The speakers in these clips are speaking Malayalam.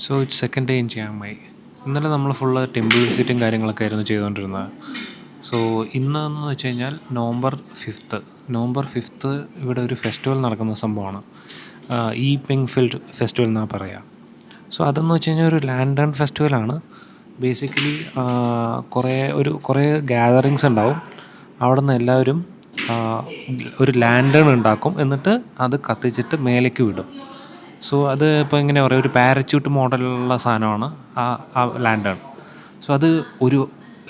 So it's second day in Chiang my. ഇന്നലെ നമ്മൾ ഫുള്ള് ടെമ്പിൾ വിസിറ്റും കാര്യങ്ങളൊക്കെ ആയിരുന്നു ചെയ്തുകൊണ്ടിരുന്നത്. സോ ഇന്നെന്ന് വെച്ച് കഴിഞ്ഞാൽ നവംബർ 5 ഇവിടെ ഒരു ഫെസ്റ്റിവൽ നടക്കുന്ന സംഭവമാണ്. ഈ പെങ് ഫീൽഡ് ഫെസ്റ്റിവൽ എന്നാണ് പറയുക. സോ അതെന്ന് വെച്ച് കഴിഞ്ഞാൽ ഒരു ലാൻഡേൺ ഫെസ്റ്റിവലാണ്. ബേസിക്കലി കുറേ ഗ്യാതറിങ്സ് ഉണ്ടാവും. അവിടെ നിന്ന് എല്ലാവരും ഒരു ലാൻഡേൺ ഉണ്ടാക്കും, എന്നിട്ട് അത് കത്തിച്ചിട്ട് മേലേക്ക് വിടും. സോ അത് ഇപ്പോൾ എങ്ങനെ പറയുക, ഒരു പാരച്യൂട്ട് മോഡലുള്ള സാധനമാണ് ആ ലാൻഡേൺ. സോ അത്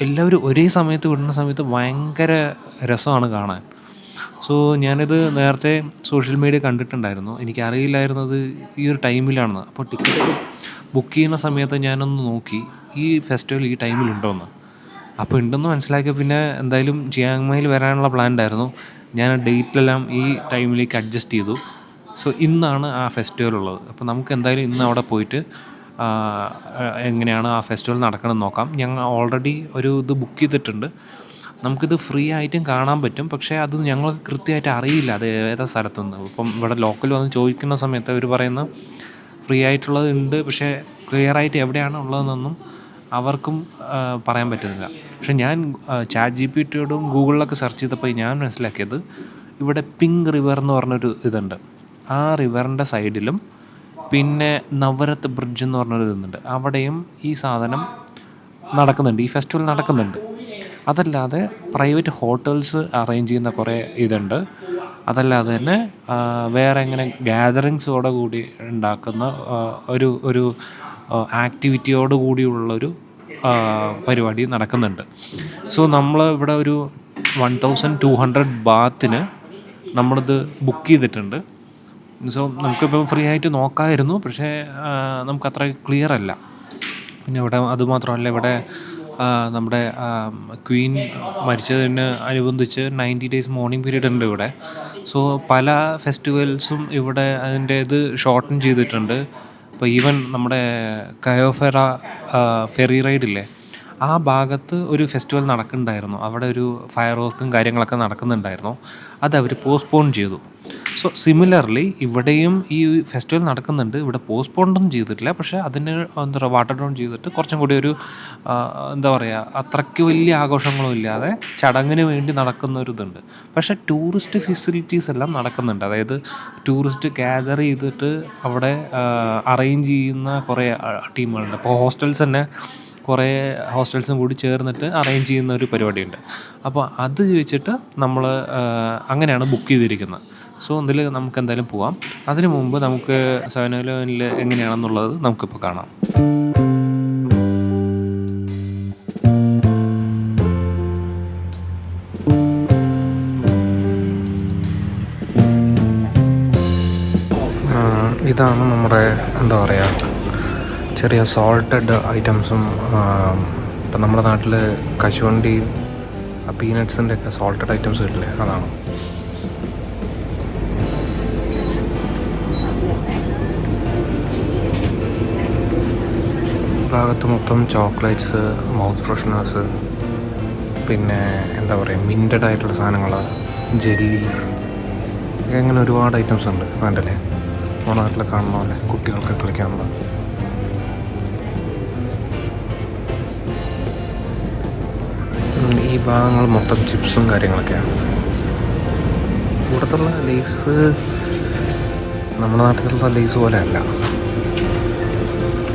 എല്ലാവരും ഒരേ സമയത്ത് വിടുന്ന സമയത്ത് ഭയങ്കര രസമാണ് കാണാൻ. സോ ഞാനിത് നേരത്തെ സോഷ്യൽ മീഡിയ കണ്ടിട്ടുണ്ടായിരുന്നു. എനിക്കറിയില്ലായിരുന്നു അത് ഈ ഒരു ടൈമിലാണെന്ന്. അപ്പോൾ ടിക്കറ്റ് ബുക്ക് ചെയ്യുന്ന സമയത്ത് ഞാനൊന്ന് നോക്കി ഈ ഫെസ്റ്റിവൽ ഈ ടൈമിലുണ്ടോയെന്ന്. അപ്പോൾ ഉണ്ടെന്ന് മനസ്സിലാക്കിയ പിന്നെ എന്തായാലും ചിയാങ് മായിൽ വരാനുള്ള പ്ലാൻ ഉണ്ടായിരുന്നു. ഞാൻ ഡേറ്റിലെല്ലാം ഈ ടൈമിലേക്ക് അഡ്ജസ്റ്റ് ചെയ്തു. സോ ഇന്നാണ് ആ ഫെസ്റ്റിവൽ ഉള്ളത്. അപ്പോൾ നമുക്ക് എന്തായാലും ഇന്ന് അവിടെ പോയിട്ട് എങ്ങനെയാണ് ആ ഫെസ്റ്റിവൽ നടക്കണമെന്ന് നോക്കാം. ഞങ്ങൾ ഓൾറെഡി ഒരു ഇത് ബുക്ക് ചെയ്തിട്ടുണ്ട്. നമുക്കിത് ഫ്രീ ആയിട്ടും കാണാൻ പറ്റും, പക്ഷേ അത് ഞങ്ങൾ കൃത്യമായിട്ട് അറിയില്ല അത് ഏതാ സ്ഥലത്തുനിന്ന്. ഇപ്പം ഇവിടെ ലോക്കൽ വന്ന് ചോദിക്കുന്ന സമയത്ത് അവർ പറയുന്ന ഫ്രീ ആയിട്ടുള്ളത് ഉണ്ട്, പക്ഷേ ക്ലിയറായിട്ട് എവിടെയാണ് ഉള്ളതെന്നൊന്നും അവർക്കും പറയാൻ പറ്റുന്നില്ല. പക്ഷെ ഞാൻ ChatGPTയോടും ഗൂഗിളിലൊക്കെ സെർച്ച് ചെയ്തപ്പോൾ ഞാൻ മനസ്സിലാക്കിയത് ഇവിടെ പിങ്ക് റിവർ എന്ന് പറഞ്ഞൊരു ഇതുണ്ട്. ആ റിവറിൻ്റെ സൈഡിലും പിന്നെ നവരത്ത് ബ്രിഡ്ജ് എന്ന് പറഞ്ഞൊരു ഇതുണ്ട്. അവിടെയും ഈ സാധനം നടക്കുന്നുണ്ട്, ഈ ഫെസ്റ്റിവൽ നടക്കുന്നുണ്ട്. അതല്ലാതെ പ്രൈവറ്റ് ഹോട്ടൽസ് അറേഞ്ച് ചെയ്യുന്ന കുറേ ഇതുണ്ട്. അതല്ലാതെ തന്നെ വേറെ ഇങ്ങനെ ഗ്യാതറിങ്സോടെ കൂടി ഉണ്ടാക്കുന്ന ഒരു ആക്ടിവിറ്റിയോട് കൂടിയുള്ളൊരു പരിപാടി നടക്കുന്നുണ്ട്. സോ നമ്മൾ ഇവിടെ ഒരു 1200 ബാത്തിന് നമ്മളിത് ബുക്ക് ചെയ്തിട്ടുണ്ട്. സോ നമുക്കിപ്പോൾ ഫ്രീ ആയിട്ട് നോക്കാമായിരുന്നു, പക്ഷേ നമുക്കത്ര ക്ലിയർ അല്ല. പിന്നെ ഇവിടെ അതുമാത്രമല്ല, ഇവിടെ നമ്മുടെ ക്വീൻ മരിച്ചതിന് അനുബന്ധിച്ച് 90 days മോർണിംഗ് പീരീഡ് ഉണ്ട് ഇവിടെ. സോ പല ഫെസ്റ്റിവൽസും ഇവിടെ അതിൻ്റെ ഇത് ഷോർട്ടൻ ചെയ്തിട്ടുണ്ട്. ഇപ്പോൾ ഈവൻ നമ്മുടെ കയോഫെറ ഫെറി റൈഡില്ലേ, ആ ഭാഗത്ത് ഒരു ഫെസ്റ്റിവൽ നടക്കുന്നുണ്ടായിരുന്നു. അവിടെ ഒരു ഫയർ വർക്കും കാര്യങ്ങളൊക്കെ നടക്കുന്നുണ്ടായിരുന്നു. അതവർ പോസ്റ്റ്പോൺ ചെയ്തു. സോ സിമിലർലി ഇവിടെയും ഈ ഫെസ്റ്റിവൽ നടക്കുന്നുണ്ട്. ഇവിടെ പോസ്റ്റ്പോണ്ടൊന്നും ചെയ്തിട്ടില്ല, പക്ഷേ അതിന് വാട്ടർ ഡൗൺ ചെയ്തിട്ട് കുറച്ചും കൂടി ഒരു എന്താ പറയുക, അത്രയ്ക്ക് വലിയ ആഘോഷങ്ങളും ഇല്ലാതെ ചടങ്ങിന് വേണ്ടി നടക്കുന്ന ഒരു ഇതുണ്ട്. പക്ഷേ ടൂറിസ്റ്റ് ഫെസിലിറ്റീസ് എല്ലാം നടക്കുന്നുണ്ട്. അതായത് ടൂറിസ്റ്റ് ഗ്യാദർ ചെയ്തിട്ട് അവിടെ അറേഞ്ച് ചെയ്യുന്ന കുറേ ടീമുകളുണ്ട്. ഇപ്പോൾ കുറേ ഹോസ്റ്റൽസും കൂടി ചേർന്നിട്ട് അറേഞ്ച് ചെയ്യുന്ന ഒരു പരിപാടിയുണ്ട്. അപ്പോൾ അത് ചോദിച്ചിട്ട് നമ്മൾ അങ്ങനെയാണ് ബുക്ക് ചെയ്തിരിക്കുന്നത്. സോ ഇതിൽ നമുക്ക് എന്തായാലും പോവാം. അതിനു മുമ്പ് നമുക്ക് 7-Eleven എങ്ങനെയാണെന്നുള്ളത് നമുക്കിപ്പോൾ കാണാം. ഇതാണ് നമ്മുടെ എന്താ പറയുക, ചെറിയ സോൾട്ടഡ് ഐറ്റംസും. ഇപ്പം നമ്മുടെ നാട്ടിൽ കശുവണ്ടി പീനട്ട്സിൻ്റെ ഒക്കെ സോൾട്ടഡ് ഐറ്റംസ് കിട്ടില്ലേ, അതാണ്. ഭാഗത്ത് മൊത്തം ചോക്ലേറ്റ്സ്, മൗത്ത് ഫ്രഷ്നേഴ്സ്, പിന്നെ എന്താ പറയുക, മിൻറ്റഡ് ആയിട്ടുള്ള സാധനങ്ങൾ, ജെല്ലി, അങ്ങനെ ഒരുപാട് ഐറ്റംസ് ഉണ്ട്. വേണ്ടല്ലേ, നമ്മുടെ നാട്ടിൽ കാണുന്ന പോലെ കുട്ടികൾക്ക് കളിക്കാനുള്ള. ഈ ഭാഗങ്ങൾ മൊത്തം ചിപ്സും കാര്യങ്ങളൊക്കെയാണ്. ഇവിടത്തുള്ള ലേസ് നമ്മുടെ നാട്ടിലുള്ള ലേസ് പോലെ അല്ല.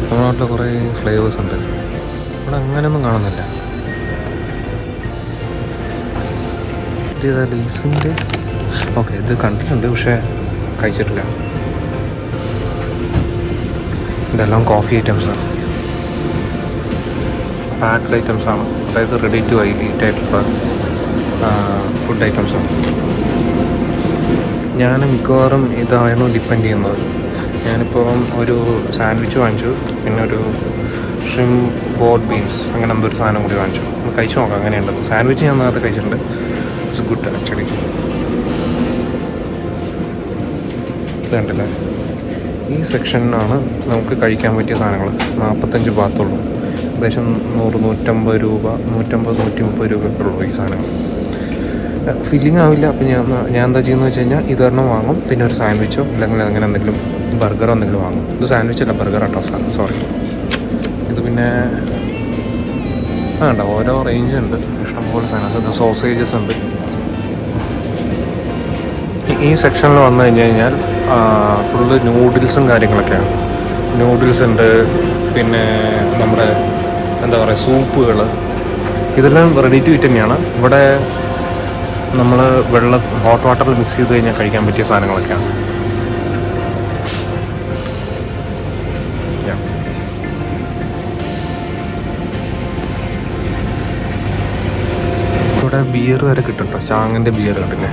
നമ്മുടെ നാട്ടിൽ കുറേ ഫ്ലേവേഴ്സ് ഉണ്ട്, ഇവിടെ അങ്ങനെയൊന്നും കാണുന്നില്ല. ഇത് ലേസിൻ്റെ ഓക്കെ, ഇത് കണ്ടിട്ടുണ്ട് പക്ഷേ കഴിച്ചിട്ടില്ല. ഇതെല്ലാം കോഫി ഐറ്റംസാണ്, പാക്ഡ് ഐറ്റംസാണ്. അതായത് റെഡി ടു ഈറ്റ് ആയിട്ടുള്ള ഫുഡ് ഐറ്റംസാണ്. ഞാൻ മിക്കവാറും ഇതായിരുന്നു ഡിപ്പെൻഡ് ചെയ്യുന്നത്. ഞാനിപ്പോൾ ഒരു സാൻഡ്വിച്ച് വാങ്ങിച്ചു, പിന്നെ ഒരു ഷ്രിം ബോർഡ് ബീൻസ്, അങ്ങനെ എന്തൊരു സാധനം കൂടി വാങ്ങിച്ചു. ഒന്ന് കഴിച്ചു നോക്കാം അങ്ങനെയുണ്ട്. സാൻഡ്വിച്ച് ഞാൻ നേരത്തെ കഴിച്ചിട്ടുണ്ട്, ഇറ്റ്സ് ഗുഡ് ആക്ച്വലി. ഇതുണ്ടല്ലേ, ഈ സെക്ഷനിലാണ് നമുക്ക് കഴിക്കാൻ പറ്റിയ സാധനങ്ങൾ. 45 ബാത്തുള്ളൂ. ഏകദേശം 100-150 രൂപ, 150-130 രൂപയൊക്കെ ഉള്ളൂ ഈ സാധനങ്ങൾ. ഫില്ലിംഗ് ആവില്ല. അപ്പോൾ ഞാൻ എന്താ ചെയ്യുന്നത് വെച്ച് കഴിഞ്ഞാൽ ഇതൊരെണ്ണം വാങ്ങും, പിന്നെ ഒരു സാൻഡ്വിച്ചോ അല്ലെങ്കിൽ അങ്ങനെ എന്തെങ്കിലും ബർഗറോ എന്തെങ്കിലും വാങ്ങും. ഇത് സാൻഡ്വിച്ച് അല്ല, ബർഗർ കേട്ടോ, സോറി. ഇത് പിന്നെ വേണ്ട, ഓരോ റേഞ്ച് ഉണ്ട്, ഇഷ്ടംപോലെ സാധനം. ഇത് സോസേജസ് ഉണ്ട്. ഈ സെക്ഷനിൽ വന്നു കഴിഞ്ഞാൽ ഫുള്ള് നൂഡിൽസും കാര്യങ്ങളൊക്കെയാണ്. നൂഡിൽസ് ഉണ്ട്, പിന്നെ നമ്മുടെ എന്താ പറയുക, സൂപ്പുകൾ, ഇതെല്ലാം റെഡി ടു ഈറ്റ് തന്നെയാണ്. ഇവിടെ നമ്മൾ ഹോട്ട് വാട്ടറിൽ മിക്സ് ചെയ്ത് കഴിഞ്ഞാൽ കഴിക്കാൻ പറ്റിയ സാധനങ്ങളൊക്കെയാണ്. ഇവിടെ ബിയർ വരെ കിട്ടും കേട്ടോ, ചാങ്ങിൻ്റെ ബിയർ കണ്ടില്ലേ.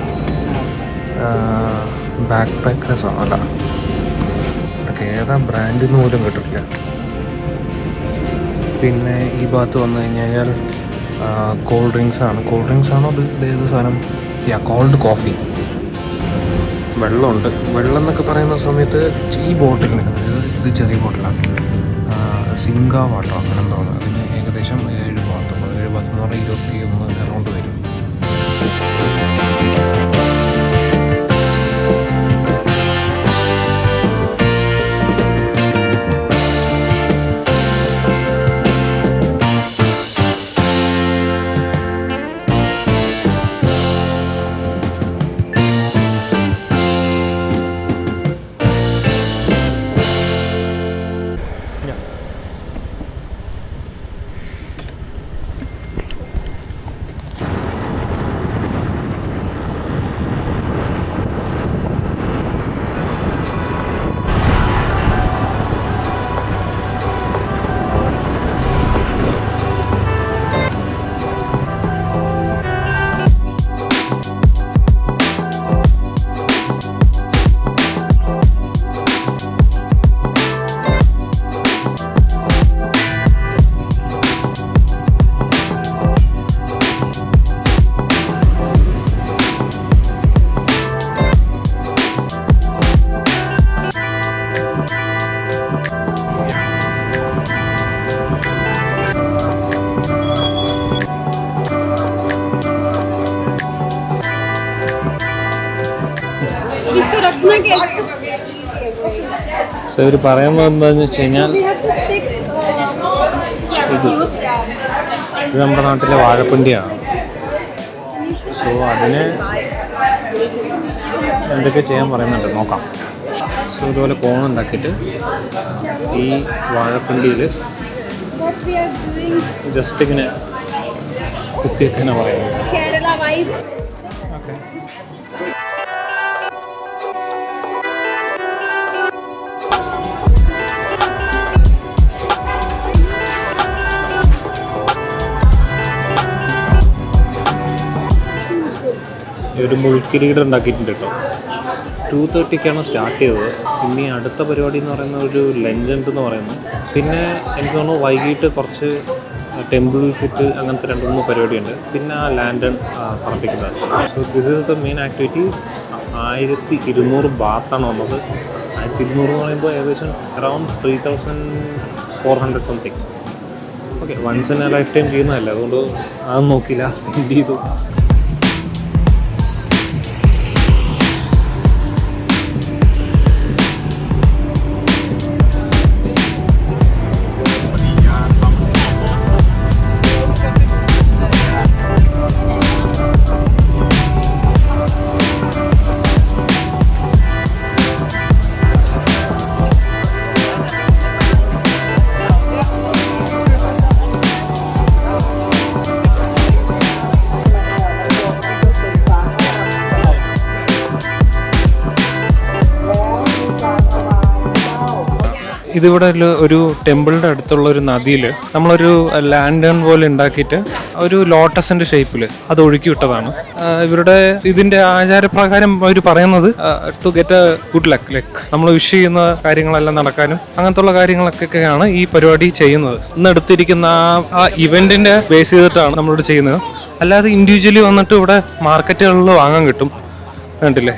ബാക്ക് പാക്കേഴ്സോ അല്ല, ഇതൊക്കെ ഏതാ ബ്രാൻഡിന്ന് പോലും കിട്ടില്ല. പിന്നെ ഈ ഭാഗത്ത് വന്നു കഴിഞ്ഞാൽ കോൾഡ് ഡ്രിങ്ക്സ് ആണോ ഇത് ഏത് സാധനം? Cold coffee. വെള്ളമുണ്ട്. വെള്ളം എന്നൊക്കെ പറയുന്ന സമയത്ത് ഈ ബോട്ടിലിന്, ഇത് ചെറിയ ബോട്ടിലാണ്, സിങ്ക വാട്ടർ അങ്ങനെ എന്താണ്, അതിന് ഏകദേശം 7 ബാത്ത് എന്ന് പറഞ്ഞാൽ 21 അറൗണ്ട് വരും. സോ ഇവർ പറയുമ്പോൾ എന്താണെന്ന് വെച്ച് കഴിഞ്ഞാൽ, ഇത് നമ്മുടെ നാട്ടിലെ വാഴപ്പിണ്ടിയാണ്. സോ അതിന് എന്തൊക്കെ ചെയ്യാൻ പറയുന്നുണ്ട് നോക്കാം. സോ ഇതുപോലെ കോണുണ്ടാക്കിയിട്ട് ഈ വാഴപ്പിണ്ടിയിൽ ജസ്റ്റ് ഇങ്ങനെ കുത്തിവെക്കാനാണ് പറയുന്നത്. ഓക്കെ. ഒരു മുൾക്കിരീടം ഉണ്ടാക്കിയിട്ടുണ്ട് കേട്ടോ. 2:30 സ്റ്റാർട്ട് ചെയ്തത്. പിന്നെ അടുത്ത പരിപാടി എന്ന് പറയുന്ന ഒരു ലഞ്ച് എന്ന് പറയുന്നത്. പിന്നെ എനിക്ക് തോന്നുന്നു വൈകിട്ട് കുറച്ച് ടെമ്പിൾ വിസിറ്റ്, അങ്ങനത്തെ 2-3 പരിപാടിയുണ്ട്. പിന്നെ ആ ലാൻഡൺ പറപ്പിക്കുന്നത്. So this is the main activity. 1200 ബാത്താണ് വന്നത്. 1200 എന്ന് പറയുമ്പോൾ ഏകദേശം around 3400 something. Okay, once in a life time ചെയ്യുന്നതല്ല, അതുകൊണ്ട് അതൊന്നും നോക്കിയില്ല, സ്പെൻഡ് ചെയ്തു. ഇതിവിടെ ഒരു ടെമ്പിളിൻ്റെ അടുത്തുള്ള ഒരു നദിയിൽ നമ്മളൊരു ലാൻഡേൺ പോലെ ഉണ്ടാക്കിയിട്ട് ഒരു ലോട്ടസിൻ്റെ ഷേപ്പിൽ അത് ഒഴുക്കി വിട്ടതാണ്. ഇവരുടെ ഇതിൻ്റെ ആചാരപ്രകാരം അവർ പറയുന്നത് to get a good luck, നമ്മൾ വിഷ് ചെയ്യുന്ന കാര്യങ്ങളെല്ലാം നടക്കാനും അങ്ങനത്തുള്ള കാര്യങ്ങളൊക്കെയാണ് ഈ പരിപാടി ചെയ്യുന്നത്. ഇന്ന് എടുത്തിരിക്കുന്ന ആ ഇവൻറ്റിൻ്റെ ബേസ് ചെയ്തിട്ടാണ് നമ്മളിവിടെ ചെയ്യുന്നത്. അല്ലാതെ ഇൻഡിവിജ്വലി വന്നിട്ട് ഇവിടെ മാർക്കറ്റുകളിൽ വാങ്ങാൻ കിട്ടും, കണ്ടില്ലേ.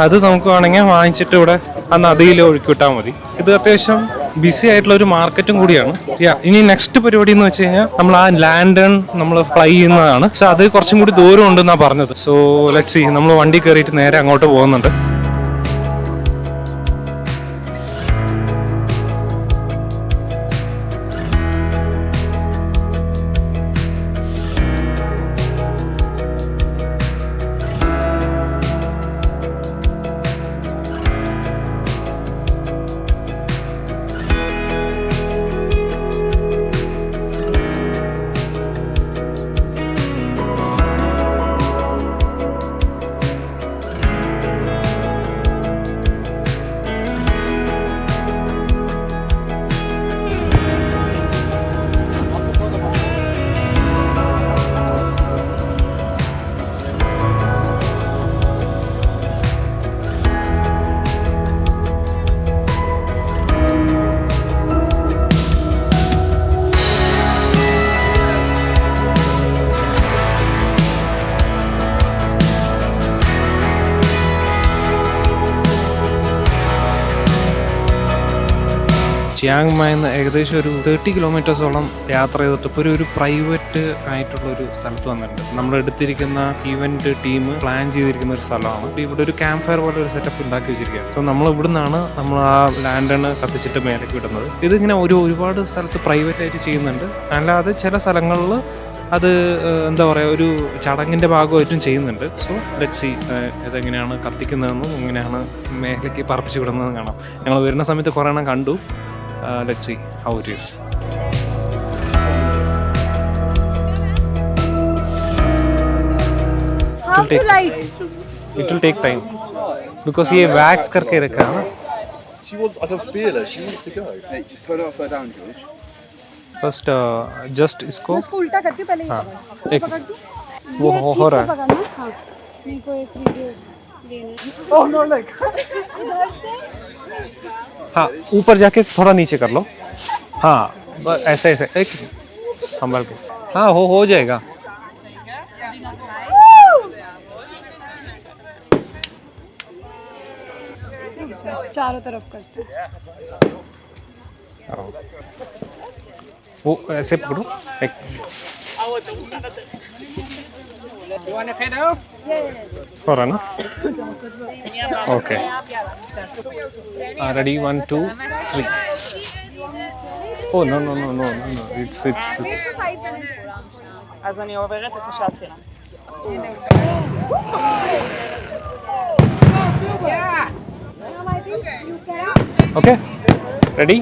അത് നമുക്ക് വേണമെങ്കിൽ വാങ്ങിച്ചിട്ട് ഇവിടെ ആ നദിയിൽ ഒഴുക്കി വിട്ടാൽ മതി. ഇത് അത്യാവശ്യം ബിസി ആയിട്ടുള്ള ഒരു മാർക്കറ്റും കൂടിയാണ്. ഇനി നെക്സ്റ്റ് പരിപാടി എന്ന് വെച്ച് കഴിഞ്ഞാൽ നമ്മൾ ആ ലാൻഡേൺ നമ്മൾ ഫ്ലൈ ചെയ്യുന്നതാണ്. പക്ഷെ അത് കുറച്ചും കൂടി ദൂരം ഉണ്ടെന്നാണ് പറഞ്ഞത്. സോ ലെറ്റ്സ് സീ, നമ്മൾ വണ്ടി കയറിയിട്ട് നേരെ അങ്ങോട്ട് പോകുന്നുണ്ട്. ചിയാങ് മായിന്ന് ഏകദേശം ഒരു 30 കിലോമീറ്റേഴ്സോളം യാത്ര ചെയ്തിട്ട് ഇപ്പോൾ ഒരു പ്രൈവറ്റ് ആയിട്ടുള്ള ഒരു സ്ഥലത്ത് വന്നിട്ടുണ്ട്. നമ്മൾ എടുത്തിരിക്കുന്ന ഈവന്റ് ടീം പ്ലാൻ ചെയ്തിരിക്കുന്ന ഒരു സ്ഥലമാണ്. ഇവിടെ ഒരു ക്യാമ്പ് ഫയർ പോലെ ഒരു സെറ്റപ്പ് ഉണ്ടാക്കി വെച്ചിരിക്കുക. സോ നമ്മൾ ഇവിടുന്നാണ് നമ്മൾ ആ ലാൻഡണ് കത്തിച്ചിട്ട് മേലേക്ക് വിടുന്നത്. ഇതിങ്ങനെ ഒരുപാട് സ്ഥലത്ത് പ്രൈവറ്റ് ആയിട്ട് ചെയ്യുന്നുണ്ട്. അല്ലാതെ ചില സ്ഥലങ്ങളിൽ അത് എന്താ പറയുക, ഒരു ചടങ്ങിൻ്റെ ഭാഗമായിട്ടും ചെയ്യുന്നുണ്ട്. സോ ലെറ്റ് സി ഇതെങ്ങനെയാണ് കത്തിക്കുന്നതെന്നും എങ്ങനെയാണ് മേലേക്ക് പറപ്പിച്ച് വിടുന്നതെന്ന് കാണാം. ഞങ്ങൾ വരുന്ന സമയത്ത് കുറേ എണ്ണം കണ്ടു. Let see how it is. It will take time because ये wax करके रखा है ना. She wants. I can feel her. She wants to go. Hey, just turn it upside down, George. First just इसको इसको उल्टा करके पहले ये हाँ, पकड़। एक पकड़ दूं? वो ये हो ठीक रहा से है. पकड़ना। हाँ, मेरे को एक वीडियो लेना है। ओह नो, लाइक इधर से। हाँ, ऊपर जाके थोड़ा नीचे कर लो. हाँ, ऐसे ऐसे एक संभल के. हाँ, हो जाएगा. चारों तरफ करते हैं। वो ऐसे पकड़ो. एक You want a pedo? हो रहा ना. Okay, ready 1 2 3. Oh no, it's אז אני עוברת איפה שעצירה. Now I think you can. okay. Ready?